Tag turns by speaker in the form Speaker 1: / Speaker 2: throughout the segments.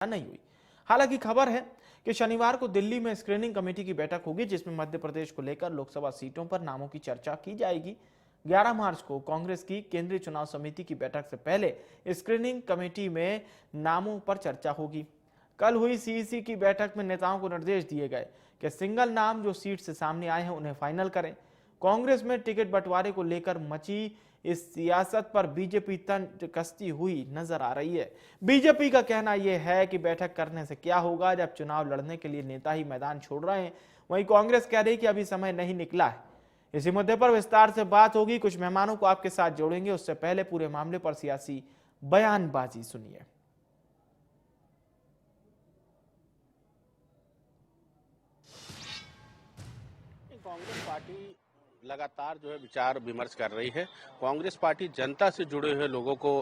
Speaker 1: नहीं हुई। हालांकि खबर है कि शनिवार को दिल्ली में स्क्रीनिंग कमेटी की बैठक होगी, जिसमें मध्य प्रदेश को लेकर लोकसभा सीटों पर नामों की चर्चा की जाएगी। 11 मार्च को कांग्रेस की केंद्रीय चुनाव समिति की बैठक से पहले स्क्रीनिंग कमेटी में नामों पर चर्चा होगी। कल हुई सीईसी की बैठक में नेताओं को निर्देश दिए गए कि सिंगल नाम जो सीट से सामने आए हैं उन्हें फाइनल करें। कांग्रेस में टिकट बंटवारे को लेकर मची इस सियासत पर बीजेपी तंज कसती हुई नजर आ रही है। बीजेपी का कहना यह है कि बैठक करने से क्या होगा जब चुनाव लड़ने के लिए नेता ही मैदान छोड़ रहे हैं। वहीं कांग्रेस कह रही है कि अभी समय नहीं निकला है। इसी मुद्दे पर विस्तार से बात होगी। कुछ मेहमानों को आपके साथ जोड़ेंगे, उससे पहले पूरे मामले पर सियासी बयानबाजी सुनिए।
Speaker 2: कांग्रेस पार्टी लगातार जो है विचार विमर्श कर रही है। कांग्रेस पार्टी जनता से जुड़े हुए लोगों को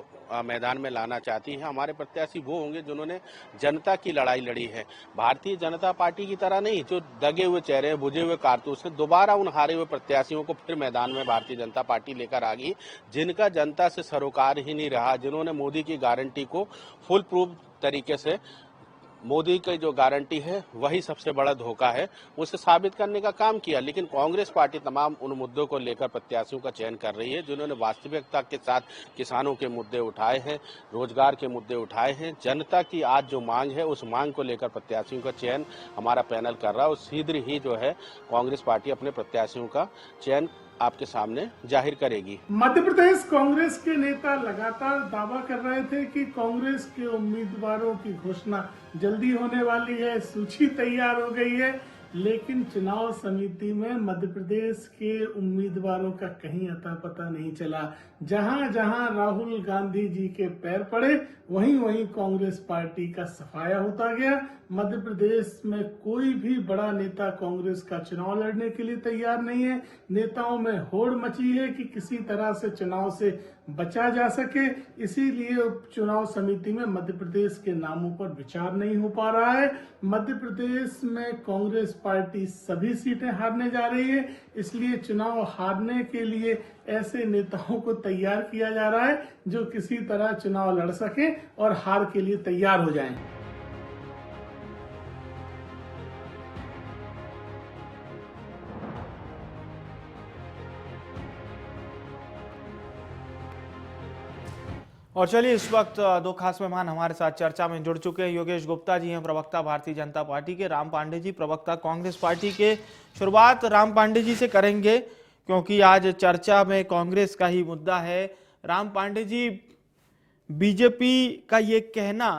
Speaker 2: मैदान में लाना चाहती है। हमारे प्रत्याशी वो होंगे जिन्होंने जनता की लड़ाई लड़ी है। भारतीय जनता पार्टी की तरह नहीं, जो दगे हुए चेहरे, बुझे हुए कारतूस हैं, दोबारा उन हारे हुए प्रत्याशियों को फिर मैदान में भारतीय जनता पार्टी लेकर आ गई, जिनका जनता से सरोकार ही नहीं रहा, जिन्होंने मोदी की गारंटी को फुल प्रूफ तरीके से, मोदी की जो गारंटी है वही सबसे बड़ा धोखा है, उसे साबित करने का काम किया। लेकिन कांग्रेस पार्टी तमाम उन मुद्दों को लेकर प्रत्याशियों का चयन कर रही है जिन्होंने वास्तविकता के साथ किसानों के मुद्दे उठाए हैं, रोजगार के मुद्दे उठाए हैं। जनता की आज जो मांग है उस मांग को लेकर प्रत्याशियों का चयन हमारा पैनल कर रहा है और शीघ्र ही जो है कांग्रेस पार्टी अपने प्रत्याशियों का चयन आपके सामने जाहिर करेगी।
Speaker 3: मध्य प्रदेश कांग्रेस के नेता लगातार दावा कर रहे थे कि कांग्रेस के उम्मीदवारों की घोषणा जल्दी होने वाली है, सूची तैयार हो गई है, लेकिन चुनाव समिति में मध्य प्रदेश के उम्मीदवारों का कहीं अता पता नहीं चला। जहां जहां राहुल गांधी जी के पैर पड़े वहीं वहीं कांग्रेस पार्टी का सफाया होता गया। मध्य प्रदेश में कोई भी बड़ा नेता कांग्रेस का चुनाव लड़ने के लिए तैयार नहीं है। नेताओं में होड़ मची है कि किसी तरह से चुनाव से बचा जा सके, इसीलिए चुनाव समिति में मध्य प्रदेश के नामों पर विचार नहीं हो पा रहा है। मध्य प्रदेश में कांग्रेस पार्टी सभी सीटें हारने जा रही है, इसलिए चुनाव हारने के लिए ऐसे नेताओं को तैयार किया जा रहा है जो किसी तरह चुनाव लड़ सके और हार के लिए तैयार हो जाएं।
Speaker 1: और चलिए, इस वक्त दो खास मेहमान हमारे साथ चर्चा में जुड़ चुके हैं। योगेश गुप्ता जी हैं, प्रवक्ता भारतीय जनता पार्टी के, राम पांडे जी प्रवक्ता कांग्रेस पार्टी के। शुरुआत राम पांडे जी से करेंगे क्योंकि आज चर्चा में कांग्रेस का ही मुद्दा है। राम पांडे जी, बीजेपी का ये कहना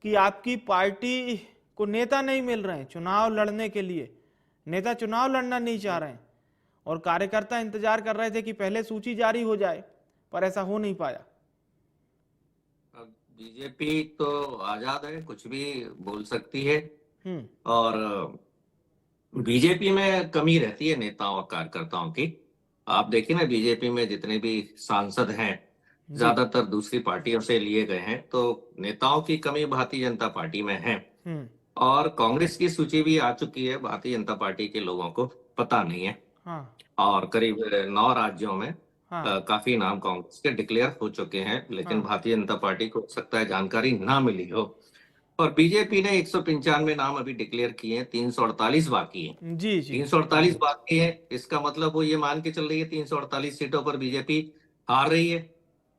Speaker 1: कि आपकी पार्टी को नेता नहीं मिल रहे हैं चुनाव लड़ने के लिए, नेता चुनाव लड़ना नहीं चाह रहे हैं और कार्यकर्ता इंतजार कर रहे थे कि पहले सूची जारी हो जाए, पर ऐसा हो नहीं पाया।
Speaker 4: बीजेपी तो आजाद है, कुछ भी बोल सकती है और बीजेपी में कमी रहती है नेताओं और कार्यकर्ताओं की। आप देखिए ना, बीजेपी में जितने भी सांसद हैं ज्यादातर दूसरी पार्टियों से लिए गए हैं, तो नेताओं की कमी भारतीय जनता पार्टी में है। और कांग्रेस की सूची भी आ चुकी है, भारतीय जनता पार्टी के लोगों को पता नहीं है। और करीब 9 राज्यों में काफी नाम कांग्रेस के डिक्लेयर हो चुके हैं, लेकिन भारतीय जनता पार्टी को हो सकता है जानकारी ना मिली हो। और बीजेपी ने 195 नाम अभी डिक्लेयर किए हैं, 348 बाकी हैं। जी 348 बाकी है, इसका मतलब वो ये मान के चल रही है 348 सीटों पर बीजेपी हार रही है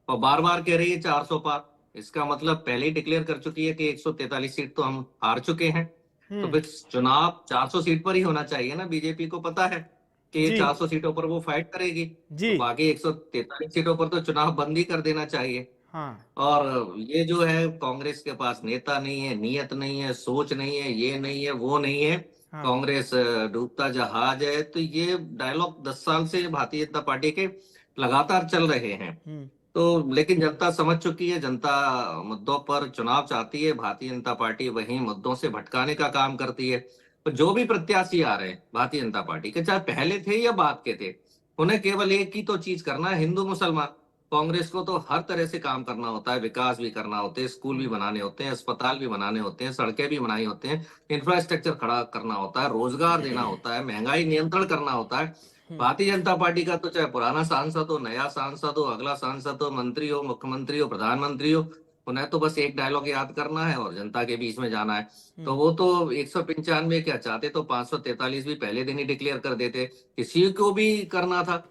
Speaker 4: और बार बार कह रही है 400 पार। इसका मतलब पहले ही डिक्लेयर कर चुकी है कि 143 सीट तो हम हार चुके हैं। तो फिर चुनाव 400 सीट पर ही होना चाहिए ना। बीजेपी को पता है कि 400 सीटों पर वो फाइट करेगी, तो बाकी 143 सीटों पर तो चुनाव बंद ही कर देना चाहिए। और ये जो है कांग्रेस के पास नेता नहीं है, नियत नहीं है, सोच नहीं है, ये नहीं है, वो नहीं है, कांग्रेस डूबता जहाज है। तो ये डायलॉग 10 साल से भारतीय जनता पार्टी के लगातार चल रहे हैं। तो लेकिन जनता समझ चुकी है, जनता मुद्दों पर चुनाव चाहती है, भारतीय जनता पार्टी वही मुद्दों से भटकाने का काम करती है। तो जो भी प्रत्याशी आ रहे हैं भारतीय जनता पार्टी के, चाहे पहले थे या बाद के थे, उन्हें केवल एक ही तो चीज करना है, हिंदू मुसलमान। कांग्रेस को तो हर तरह से काम करना होता है, विकास भी करना होते हैं, स्कूल भी बनाने होते हैं, अस्पताल भी बनाने होते हैं, सड़कें भी बनानी होते हैं, इंफ्रास्ट्रक्चर खड़ा करना होता है, रोजगार देना होता है, महंगाई नियंत्रण करना होता है। भारतीय जनता पार्टी का तो चाहे पुराना सांसद हो, नया सांसद हो, अगला सांसद हो, मंत्री हो, मुख्यमंत्री हो, प्रधानमंत्री हो, उन्हें तो बस एक डायलॉग याद करना है और जनता के बीच में जाना है। तो वो तो 195 क्या चाहते तो 543 भी पहले दिन ही डिक्लेयर कर देते, किसी को भी करना था।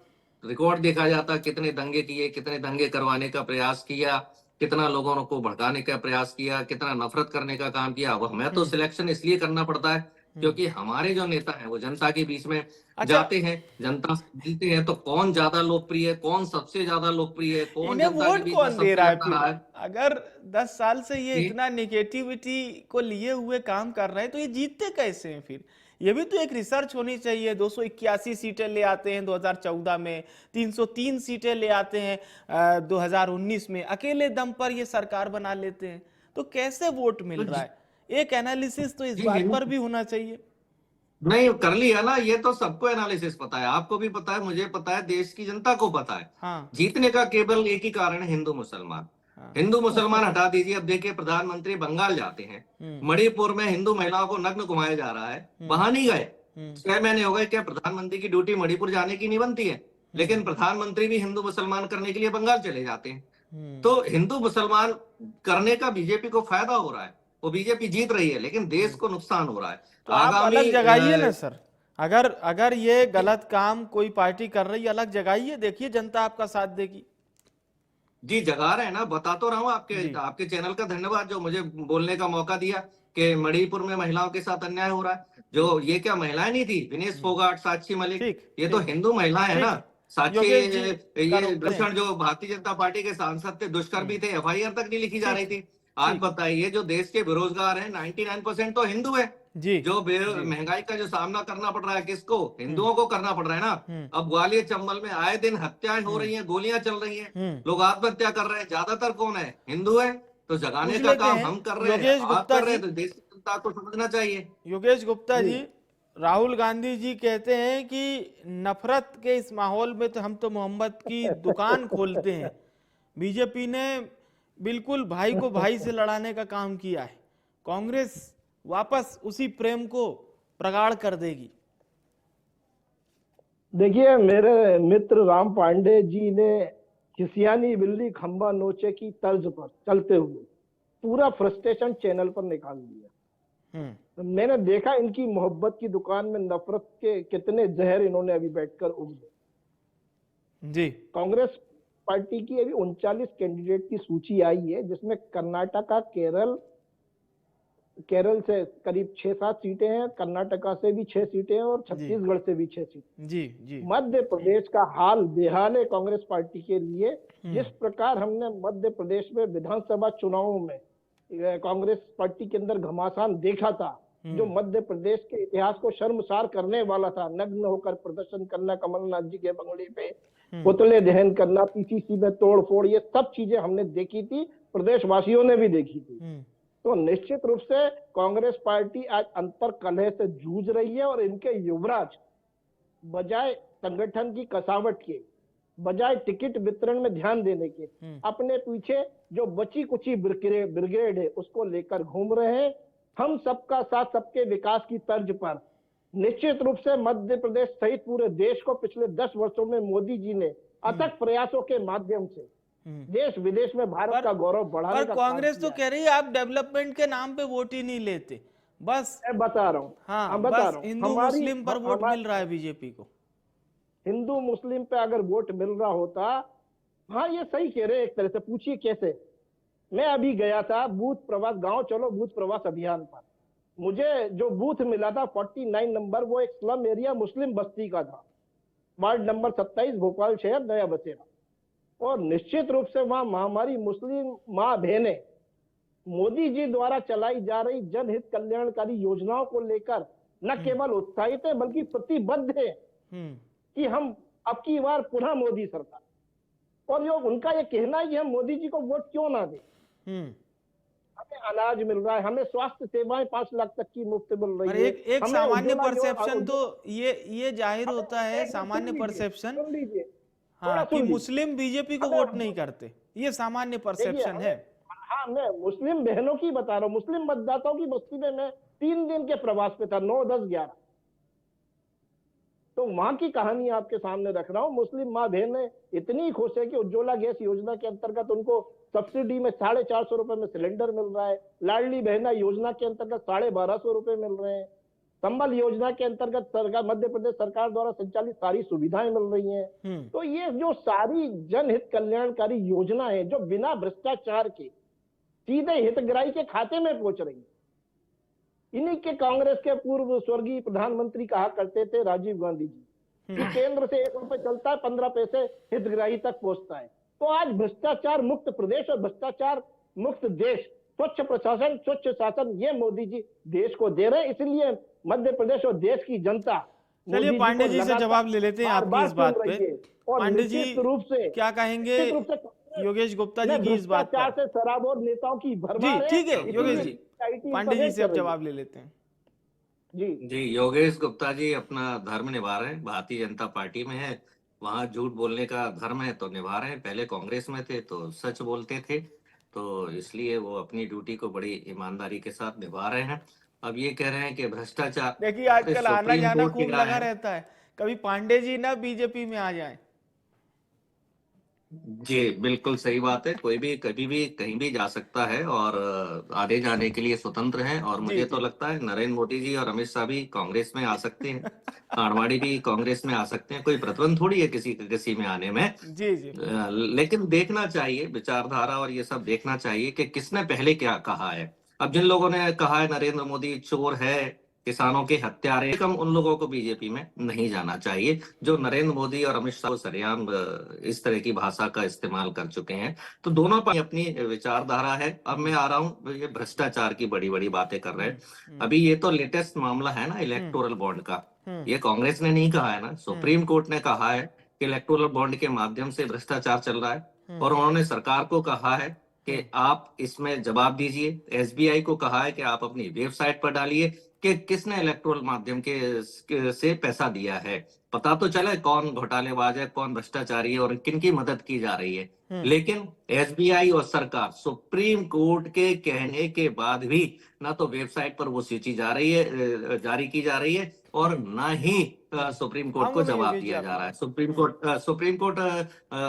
Speaker 4: रिकॉर्ड देखा जाता, कितने दंगे किए, कितने दंगे करवाने का प्रयास किया, कितना लोगों को भड़काने का प्रयास किया, कितना नफरत करने का काम किया। अब हमें तो सिलेक्शन इसलिए करना पड़ता है क्योंकि हमारे जो नेता हैं वो जनता के बीच में
Speaker 1: अच्छा,
Speaker 4: जाते हैं, जनता से मिलते हैं, तो कौन ज्यादा लोकप्रिय है, कौन सबसे ज्यादा लोकप्रिय है, कौन
Speaker 1: इन्हें
Speaker 4: जनता के
Speaker 1: वोट
Speaker 4: बीच में
Speaker 1: कौन दे
Speaker 4: सबसे
Speaker 1: रहा है
Speaker 4: ज्यादा
Speaker 1: फिर?
Speaker 4: रहा है।
Speaker 1: अगर 10 साल से ये
Speaker 4: जी
Speaker 1: इतना निगेटिविटी को लिए हुए काम कर रहे हैं तो ये जीतते कैसे हैं फिर? ये भी तो एक रिसर्च होनी चाहिए। 281 सीटें ले आते हैं 2014 में, 303 सीटें ले आते हैं 2019 में, अकेले दम पर ये सरकार बना लेते हैं, तो कैसे वोट मिल
Speaker 4: तो
Speaker 1: रहा है? एक एनालिसिस तो इस
Speaker 4: जी
Speaker 1: बात पर भी होना चाहिए।
Speaker 4: नहीं कर लिया ना, ये तो सबको एनालिसिस पता है, आपको भी पता है, मुझे पता है, देश की जनता को पता है।
Speaker 1: हाँ,
Speaker 4: जीतने का केवल एक ही कारण है, हिंदू मुसलमान।
Speaker 1: हाँ।
Speaker 4: हिंदू मुसलमान हटा दीजिए, अब देखिए प्रधानमंत्री बंगाल जाते हैं, मणिपुर में हिंदू महिलाओं को नग्न घुमाया जा रहा है, वहां नहीं गए। 6 महीने हो गए, क्या प्रधानमंत्री की ड्यूटी मणिपुर जाने की नहीं बनती है? लेकिन प्रधानमंत्री भी हिंदू मुसलमान करने के लिए बंगाल चले जाते हैं। तो हिंदू मुसलमान करने का बीजेपी को फायदा हो रहा है, वो बीजेपी जीत रही है, लेकिन देश को नुकसान हो रहा है।
Speaker 1: तो आप
Speaker 4: आगामी
Speaker 1: अलग जगाइए ना सर। अगर अगर ये गलत काम कोई पार्टी कर रही है, अलग जगाइए, देखिए जनता आपका साथ देगी।
Speaker 4: जी जगा रहे हैं ना, बता तो रहा हूँ।
Speaker 1: जी,
Speaker 4: आपके चैनल का धन्यवाद जो मुझे बोलने का मौका दिया कि मणिपुर में महिलाओं के साथ अन्याय हो रहा है। जो ये क्या महिलाएं नहीं थी, विनेश फोगाट, साक्षी मलिक,
Speaker 1: ठीक,
Speaker 4: ये तो
Speaker 1: ठीक,
Speaker 4: हिंदू महिलाएं है
Speaker 1: ठीक
Speaker 4: ना।
Speaker 1: है।
Speaker 4: साक्षी,
Speaker 1: योगेश जी का
Speaker 4: ये
Speaker 1: रोकते हैं।
Speaker 4: भूषण जो भारतीय जनता पार्टी के सांसद थे, दुष्कर्मी थे, एफआईआर तक नहीं लिखी जा
Speaker 1: ठीक
Speaker 4: रही
Speaker 1: है,
Speaker 4: थी। आज
Speaker 1: ठीक,
Speaker 4: बताइए, जो देश के बेरोजगार हैं 99% तो हिंदू है।
Speaker 1: जी,
Speaker 4: जो
Speaker 1: जी,
Speaker 4: महंगाई का जो सामना करना पड़ रहा है, किसको? हिंदुओं को करना पड़ रहा है ना। अब ग्वालियर चंबल में आए दिन हत्याएं हो रही हैं, गोलियां चल रही हैं, लोग आत्महत्या कर रहे हैं, ज्यादातर कौन है? हिंदू है। तो जगाने
Speaker 1: पूछ
Speaker 4: का
Speaker 1: लेते
Speaker 4: काम
Speaker 1: हैं
Speaker 4: हम कर रहे हैं,
Speaker 1: योगेश
Speaker 4: आप
Speaker 1: गुप्ता
Speaker 4: कर रहे
Speaker 1: जी।
Speaker 4: हैं, तो देश की जनता को समझना चाहिए।
Speaker 1: योगेश गुप्ता
Speaker 3: जी
Speaker 1: जी, राहुल गांधी जी कहते हैं कि नफरत के इस माहौल में तो हम तो मोहम्मद की दुकान खोलते हैं। बीजेपी ने बिल्कुल भाई को भाई से लड़ाने का काम किया है। कांग्रेस वापस उसी प्रेम को प्रगाढ़ कर देगी।
Speaker 3: देखिए, मेरे मित्र राम पांडे जी ने खिसियानी बिल्ली खंबा नोचे की तर्ज पर चलते हुए पूरा फ्रस्ट्रेशन चैनल पर निकाल दिया। तो मैंने देखा इनकी मोहब्बत की दुकान में नफरत के कितने जहर इन्होंने अभी बैठकर उगले।
Speaker 1: जी,
Speaker 3: कांग्रेस पार्टी की अभी 39 कैंडिडेट की सूची आई है, जिसमें कर्नाटका, केरल से करीब 6-7 सीटें हैं, कर्नाटका से भी 6 सीटें हैं और छत्तीसगढ़ से भी 6 सीटें।
Speaker 1: जी, जी,
Speaker 3: मध्य प्रदेश का हाल बेहाल है कांग्रेस पार्टी के लिए। जिस प्रकार हमने मध्य प्रदेश में विधानसभा चुनावों में कांग्रेस पार्टी के अंदर घमासान देखा था, जो मध्य प्रदेश के इतिहास को शर्मसार करने वाला था, नग्न होकर प्रदर्शन करना कमलनाथ जी के बंगले पे, पुतले दहन करना, पीसीसी में तोड़फोड़, ये सब चीजें हमने देखी थी, प्रदेशवासियों ने भी देखी थी। तो निश्चित रूप से कांग्रेस पार्टी आज अंतर कलह से जूझ रही है और इनके युवराज बजाय संगठन की कसावट के, बजाय टिकट वितरण में ध्यान देने के, अपने पीछे जो बची कुची ब्रिगेड है उसको लेकर घूम रहे हैं। हम सबका साथ सबके विकास की तर्ज पर निश्चित रूप से मध्य प्रदेश सहित पूरे देश को पिछले 10 वर्षों में मोदी जी ने अथक प्रयासों के माध्यम से देश विदेश में भारत का गौरव बढ़ाने
Speaker 1: पर
Speaker 3: का
Speaker 1: कांग्रेस तो कह रही है आप डेवलपमेंट के नाम पे वोट ही नहीं लेते, बस
Speaker 3: मैं बता रहा हूँ।
Speaker 1: हाँ,
Speaker 3: मैं बता
Speaker 1: बस
Speaker 3: रहा हूँ,
Speaker 1: हिंदू मुस्लिम पर वोट मिल रहा है बीजेपी को।
Speaker 3: हिंदू मुस्लिम पे अगर वोट मिल रहा होता, हाँ ये सही कह रहे हैं, एक तरह से पूछिए कैसे। मैं अभी गया था बूथ प्रवास, गांव चलो बूथ प्रवास अभियान पर, मुझे जो बूथ मिला था 49 नंबर, वो एक स्लम एरिया मुस्लिम बस्ती का था, वार्ड नंबर 27, भोपाल शहर, नया बसेरा। और निश्चित रूप से वहां महामारी मुस्लिम माँ बहनें मोदी जी द्वारा चलाई जा रही जनहित कल्याणकारी योजनाओं को लेकर न केवल उत्साहित है बल्कि प्रतिबद्ध है कि हम अब की बार पुनः मोदी सरकार। और ये उनका ये कहना है कि हम मोदी जी को वोट क्यों ना दें, हमें अनाज मिल रहा है, हमें स्वास्थ्य सेवाएं 5 लाख तक की मुफ्त मिल रही है।
Speaker 1: एक सामान्य परसेप्शन तो ये जाहिर होता है, सामान्य परसेप्शन, हाँ, कि मुस्लिम बीजेपी को वोट नहीं करते, ये सामान्य परसेप्शन है।
Speaker 3: हाँ, मैं मुस्लिम बहनों की बता रहा हूँ, मुस्लिम मतदाताओं की बस्ती में मैं 3 दिन के प्रवास पे था, 9, 10, 11, तो वहां की कहानी आपके सामने रख रहा हूँ। मुस्लिम माँ बहनें इतनी खुश है कि उज्ज्वला गैस योजना के अंतर्गत उनको
Speaker 5: सब्सिडी में 450 रुपए में सिलेंडर मिल रहा है, लाडली बहना योजना के अंतर्गत 1250 रुपए मिल रहे हैं, संबल योजना के अंतर्गत सरकार मध्य प्रदेश सरकार द्वारा संचालित सारी सुविधाएं मिल रही हैं। तो ये जो सारी जनहित कल्याणकारी योजना है जो बिना भ्रष्टाचार के सीधे हितग्राही के खाते में पहुंच रही है। इन्हीं के कांग्रेस के पूर्व स्वर्गीय प्रधानमंत्री कहा करते थे राजीव गांधी जी कि केंद्र से 1 रुपए चलता है 15 पैसे हितग्राही तक पहुंचता है। तो आज भ्रष्टाचार मुक्त प्रदेश और भ्रष्टाचार मुक्त देश, स्वच्छ प्रशासन स्वच्छ शासन, ये मोदी जी देश को दे रहे हैं। इसलिए मध्य प्रदेश और देश की जनता
Speaker 1: चलिए पांडे जी से जवाब ले लेते हैं आपकी इस बात पे। पांडे जी
Speaker 5: रूप से
Speaker 1: क्या कहेंगे योगेश गुप्ता जी की इस बात पर?
Speaker 5: से शराब और नेताओं की भरमार
Speaker 1: जी ठीक है योगेश जी, पांडे जी से अब जवाब ले लेते हैं।
Speaker 4: जी योगेश गुप्ता जी अपना धर्म निभा रहे हैं, भारतीय जनता पार्टी में है, वहां झूठ बोलने का धर्म है तो निभा रहे हैं। पहले कांग्रेस में थे तो सच बोलते थे, तो इसलिए वो अपनी ड्यूटी को बड़ी ईमानदारी के साथ निभा रहे हैं। अब ये कह रहे हैं कि भ्रष्टाचार,
Speaker 1: देखिए आजकल आना जाना खूब लगा रहता है, कभी पांडे जी ना बीजेपी में आ जाएं।
Speaker 4: जी बिल्कुल सही बात है, कोई भी कभी भी कहीं भी जा सकता है और आने जाने के लिए स्वतंत्र है। और मुझे तो लगता है नरेंद्र मोदी जी और अमित शाह भी कांग्रेस में आ सकते हैं, आडवाणी भी कांग्रेस में आ सकते हैं, कोई प्रतिबंध थोड़ी है किसी में आने में।
Speaker 1: जी जी
Speaker 4: लेकिन देखना चाहिए विचारधारा और ये सब देखना चाहिए कि किसने पहले क्या कहा है। अब जिन लोगों ने कहा है नरेंद्र मोदी चोर है, किसानों के हत्यारे, कम उन लोगों को बीजेपी में नहीं जाना चाहिए जो नरेंद्र मोदी और अमित शाह सरेआम इस तरह की भाषा का इस्तेमाल कर चुके हैं। तो दोनों पर अपनी विचारधारा है। अब मैं आ रहा हूँ, ये भ्रष्टाचार की बड़ी बड़ी बातें कर रहे हैं। अभी ये तो लेटेस्ट मामला है ना इलेक्टोरल बॉन्ड का, ये कांग्रेस ने नहीं कहा है ना, सुप्रीम कोर्ट ने कहा है कि इलेक्टोरल बॉन्ड के माध्यम से भ्रष्टाचार चल रहा है। और उन्होंने सरकार को कहा है कि आप इसमें जवाब दीजिए। एसबीआई को कहा है कि आप अपनी वेबसाइट पर डालिए कि किसने इलेक्टोरल माध्यम के से पैसा दिया है, पता तो चले कौन घोटालेबाज है, कौन भ्रष्टाचारी है और किन की मदद की जा रही है। लेकिन एसबीआई और सरकार सुप्रीम कोर्ट के कहने के बाद भी ना तो वेबसाइट पर वो सूची जारी की जा रही है और ना ही सुप्रीम कोर्ट को जवाब दिया जा रहा है। सुप्रीम कोर्ट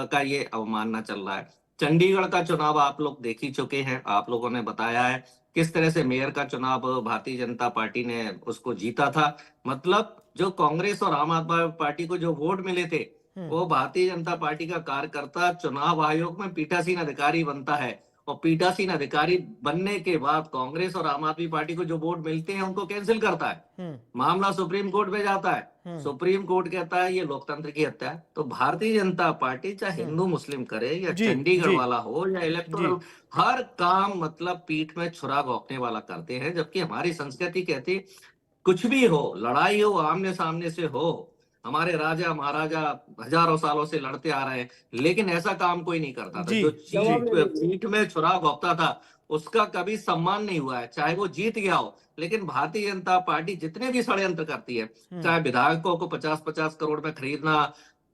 Speaker 4: का ये अवमानना चल रहा है। चंडीगढ़ का चुनाव आप लोग देख ही चुके हैं, आप लोगों ने बताया है किस तरह से मेयर का चुनाव भारतीय जनता पार्टी ने उसको जीता था। मतलब जो कांग्रेस और आम आदमी पार्टी को जो वोट मिले थे वो भारतीय जनता पार्टी का कार्यकर्ता चुनाव आयोग में पीठासीन अधिकारी बनता है और पीठासीन अधिकारी बनने के बाद कांग्रेस और आम आदमी पार्टी को जो वोट मिलते हैं उनको कैंसिल करता है। मामला सुप्रीम कोर्ट में जाता है, सुप्रीम कोर्ट कहता है ये लोकतंत्र की हत्या है। तो भारतीय जनता पार्टी चाहे हिंदू मुस्लिम करे या चंडीगढ़ वाला हो या इलेक्टोरल, हर काम मतलब पीठ में छुरा घोंपने वाला करते हैं। जबकि हमारी संस्कृति कहती है कुछ भी हो, लड़ाई हो आमने सामने से हो, हमारे राजा महाराजा हजारों सालों से लड़ते आ रहे हैं, लेकिन ऐसा काम कोई नहीं करता था। जो पीठ में छुरा घोंपता था उसका कभी सम्मान नहीं हुआ है, चाहे वो जीत गया हो। लेकिन भारतीय जनता पार्टी जितने भी षड्यंत्र करती है, चाहे विधायकों को 50-50 करोड़ में खरीदना,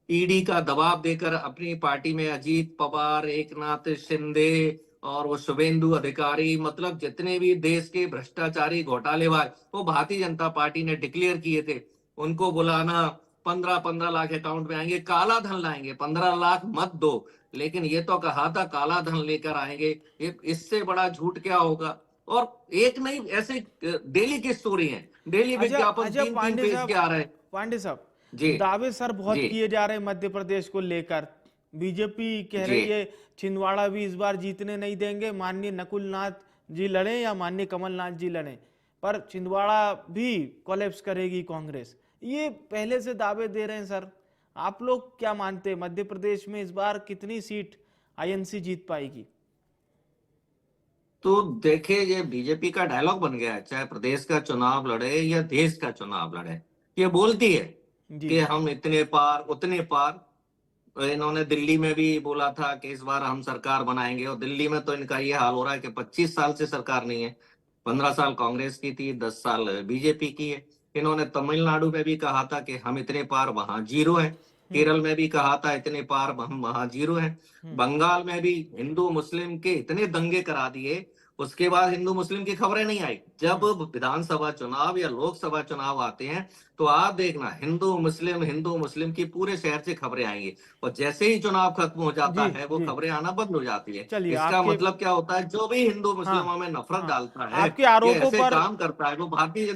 Speaker 4: ईडी का दबाव देकर अपनी पार्टी में अजीत पवार, एकनाथ शिंदे और वो शुभेंदु अधिकारी, मतलब जितने भी देश के भ्रष्टाचारी घोटालेबाज वो भारतीय जनता पार्टी ने डिक्लेयर किए थे, उनको बुलाना, 15-15 लाख अकाउंट में आएंगे, काला धन लाएंगे, 15 लाख मत दो, लेकिन ये तो कहा था काला धन लेकर आएंगे। ये इससे बड़ा झूठ क्या होगा। और एक नहीं, ऐसे डेली की स्टोरी है, डेली विज्ञापन 3-3 पेज के आ रहे हैं।
Speaker 1: पांडे साहब दावे सर बहुत किए जा रहे हैं मध्य प्रदेश को लेकर। बीजेपी कह रही है छिंदवाड़ा भी इस बार जीतने नहीं देंगे, माननीय नकुल नाथ जी लड़े या माननीय कमलनाथ जी लड़े, पर छिंदवाड़ा भी कोलैप्स करेगी कांग्रेस। ये पहले से दावे दे रहे हैं सर, आप लोग क्या मानते हैं मध्य प्रदेश में इस बार कितनी सीट आईएनसी जीत पाएगी?
Speaker 4: तो देखिए ये बीजेपी का डायलॉग बन गया है, चाहे प्रदेश का चुनाव लड़े या देश का चुनाव लड़े, ये बोलती है कि हम इतने पार उतने पार। इन्होंने दिल्ली में भी बोला था कि इस बार हम सरकार बनाएंगे, और दिल्ली में तो इनका ये हाल हो रहा है कि 25 साल से सरकार नहीं है, 15 साल कांग्रेस की थी, 10 साल बीजेपी की है। इन्होंने तमिलनाडु में भी कहा था कि हम इतने पार, वहां 0 है। केरल में भी कहा था इतने पार, हम वहां 0 है। बंगाल में भी हिंदू मुस्लिम के इतने दंगे करा दिए, उसके बाद हिंदू मुस्लिम की खबरें नहीं आई। जब विधानसभा चुनाव या लोकसभा चुनाव आते हैं तो आप देखना हिंदू मुस्लिम की पूरे शहर से खबरें आएंगी, और जैसे ही चुनाव खत्म हो जाता
Speaker 1: जी
Speaker 4: है वो
Speaker 1: जी।
Speaker 4: खबरें आना बंद हो जाती है।
Speaker 1: चलिए
Speaker 4: इसका
Speaker 1: आपके,
Speaker 4: मतलब क्या होता है, जो भी हिंदू मुस्लिमों
Speaker 1: हाँ
Speaker 4: में नफरत
Speaker 1: हाँ,
Speaker 4: डालता है
Speaker 1: आपके
Speaker 4: कि
Speaker 1: आरोपों
Speaker 4: ऐसे
Speaker 1: पर
Speaker 4: काम करता है, वो भारतीय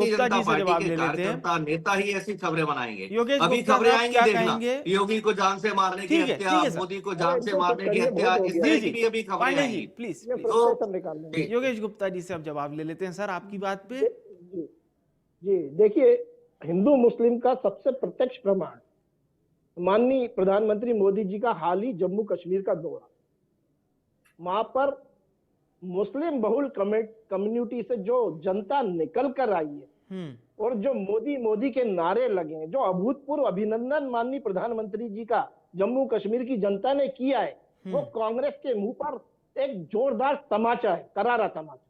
Speaker 1: गुप्ता
Speaker 4: जनता
Speaker 1: जी से
Speaker 4: पार्टी
Speaker 1: जवाब
Speaker 4: के
Speaker 1: ले लेते हैं।
Speaker 4: कार्यकर्ता नेता ही ऐसी खबरें बनाएंगे।
Speaker 1: योगेश
Speaker 4: अभी
Speaker 1: गुप्ता
Speaker 4: खबरें
Speaker 1: साहब
Speaker 4: आएंगी,
Speaker 1: क्या
Speaker 4: देखना,
Speaker 1: कहेंगे?
Speaker 4: योगी को जान से मारने की हत्या,
Speaker 1: ठीक है सर।
Speaker 4: मोदी को
Speaker 5: अरे
Speaker 4: जान से
Speaker 5: इनको चुप
Speaker 4: मारने की
Speaker 5: करिए,
Speaker 4: हत्या,
Speaker 5: बहुत हो
Speaker 4: इस
Speaker 5: गया।
Speaker 1: जी
Speaker 4: तरह
Speaker 1: जी,
Speaker 4: की भी अभी खबरें
Speaker 1: पांडे जी
Speaker 4: आएंगी।
Speaker 1: प्लीज
Speaker 5: ये
Speaker 1: प्लीज।
Speaker 4: तो
Speaker 5: फ्रस्ट्रेशन निकालने में।
Speaker 1: योगेश गुप्ता जी से अब जवाब ले लेते हैं सर आपकी बात पे।
Speaker 5: जी जी, देखिए, हिंदू मुस्लिम का सबसे प्रत्यक्ष प्रमाण माननीय प्रधानमंत्री मोदी जी का हाल ही जम्मू कश्मीर का दौरा। वहां पर मुस्लिम बहुल कम्युनिटी से जो जनता निकल कर आई है और जो मोदी मोदी के नारे लगे हैं, जो अभूतपूर्व अभिनंदन माननीय प्रधानमंत्री जी का जम्मू कश्मीर की जनता ने किया है, वो कांग्रेस के मुंह पर एक जोरदार तमाचा है, करारा तमाचा।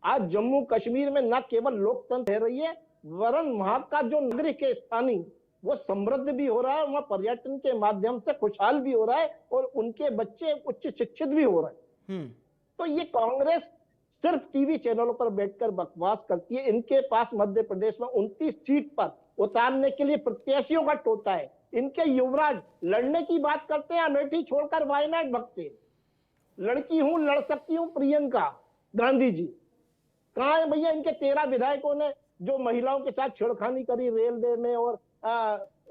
Speaker 5: आज जम्मू कश्मीर में न केवल लोकतंत्र रह रही है, वरन वहां का जो नागरिक है स्थानीय, वो समृद्ध भी हो रहा है, वहां पर्यटन के माध्यम से खुशहाल भी हो रहा है और उनके बच्चे उच्च शिक्षित भी हो रहे हैं। तो ये कांग्रेस सिर्फ टीवी चैनलों पर बैठकर बकवास करती है। इनके पास मध्य प्रदेश में 29 सीट पर उतारने के लिए प्रत्याशियों का टोटा है। इनके युवराज लड़ने की बात करते हैं, अमेठी छोड़कर वायनाड भगते हैं। लड़की हूं, लड़ सकती हूं, प्रियंका गांधी जी कहां है भैया? इनके 13 विधायकों ने जो महिलाओं के साथ छेड़खानी करी रेलवे में, और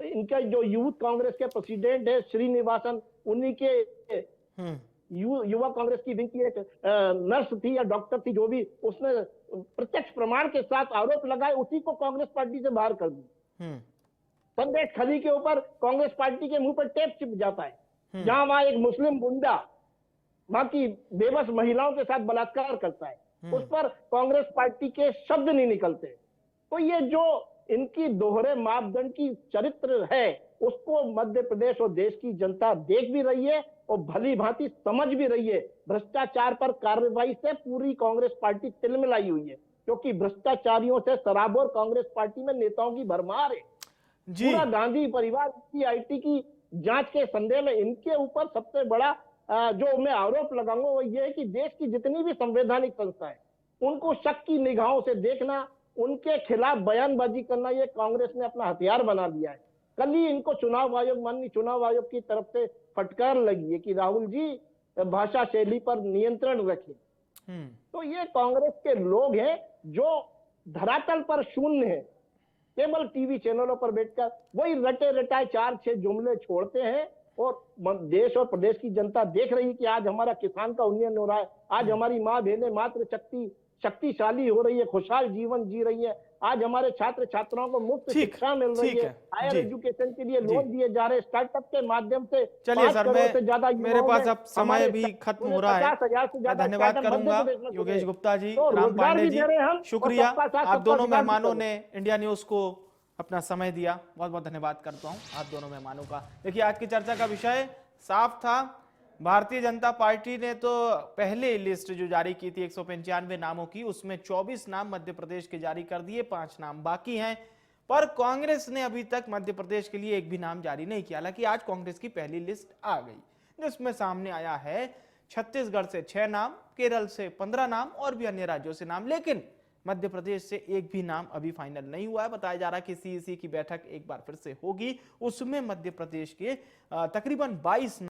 Speaker 5: इनका जो यूथ कांग्रेस के प्रेसिडेंट है श्रीनिवासन, उन्हीं के युवा कांग्रेस की विंग की एक नर्स थी या डॉक्टर थी, जो भी, उसने प्रत्यक्ष प्रमाण के साथ आरोप लगाए, उसी को कांग्रेस पार्टी से बाहर कर दी। संदेश खली के ऊपर कांग्रेस पार्टी के मुंह पर टेप चिप जाता है। जहां वहां एक मुस्लिम गुंडा वहां की बेबस महिलाओं के साथ बलात्कार करता है, उस पर कांग्रेस पार्टी के शब्द नहीं निकलते। तो ये जो इनकी दोहरे मापदंड की चरित्र है, उसको मध्य प्रदेश और देश की जनता देख भी रही है और भली भांति समझ भी रही है। भ्रष्टाचार पर कार्रवाई से पूरी कांग्रेस पार्टी तिलमिलाई हुई है, क्योंकि भ्रष्टाचारियों से सराबोर कांग्रेस पार्टी में नेताओं की भरमार है। पूरा गांधी परिवार की आईटी की जांच के संदेह में इनके ऊपर सबसे बड़ा जो मैं आरोप लगाऊंगा वो ये है कि देश की जितनी भी संवैधानिक संस्थाएं, उनको शक की निगाहों से देखना, उनके खिलाफ बयानबाजी करना, ये कांग्रेस ने अपना हथियार बना लिया है। कल ही इनको माननीय चुनाव आयोग की तरफ से फटकार लगी है कि राहुल जी भाषा शैली पर नियंत्रण रखें। तो ये कांग्रेस के लोग हैं जो धरातल पर शून्य है, केवल टीवी चैनलों पर बैठकर वही रटे रटाए 4-6 जुमले छोड़ते हैं। और देश और प्रदेश की जनता देख रही है कि आज हमारा किसान का उन्नयन हो रहा है, आज हमारी माँ बहनें मात्र शक्तिशाली हो रही है, खुशहाल जीवन जी रही है, आज हमारे छात्र छात्राओं को मुफ्त शिक्षा मिल रही है, हायर एजुकेशन के लिए लोन दिए जा रहे हैं, स्टार्टअप के माध्यम से।
Speaker 1: चलिए सर, मेरे पास अब समय भी खत्म हो रहा है। मैं धन्यवाद करूंगा योगेश गुप्ता जी, राम पांडे जी, शुक्रिया। आप दोनों मेहमानों ने इंडिया न्यूज को अपना समय दिया, बहुत बहुत धन्यवाद करता हूं आप दोनों मेहमानों का। देखिए, आज की चर्चा का विषय साफ था। भारतीय जनता पार्टी ने तो पहले लिस्ट जो जारी की थी 195 नामों की, उसमें 24 नाम मध्य प्रदेश के जारी कर दिए, 5 नाम बाकी हैं। पर कांग्रेस ने अभी तक मध्य प्रदेश के लिए एक भी नाम जारी नहीं किया। हालांकि आज कांग्रेस की पहली लिस्ट आ गई, जिसमें सामने आया है छत्तीसगढ़ से 6 नाम, केरल से 15 नाम और भी अन्य राज्यों से नाम, लेकिन मध्य प्रदेश से एक भी नाम अभी फाइनल नहीं हुआ है। बताया जा रहा है कि सीईसी की बैठक एक बार फिर से होगी, उसमें मध्य प्रदेश के तकरीबन 22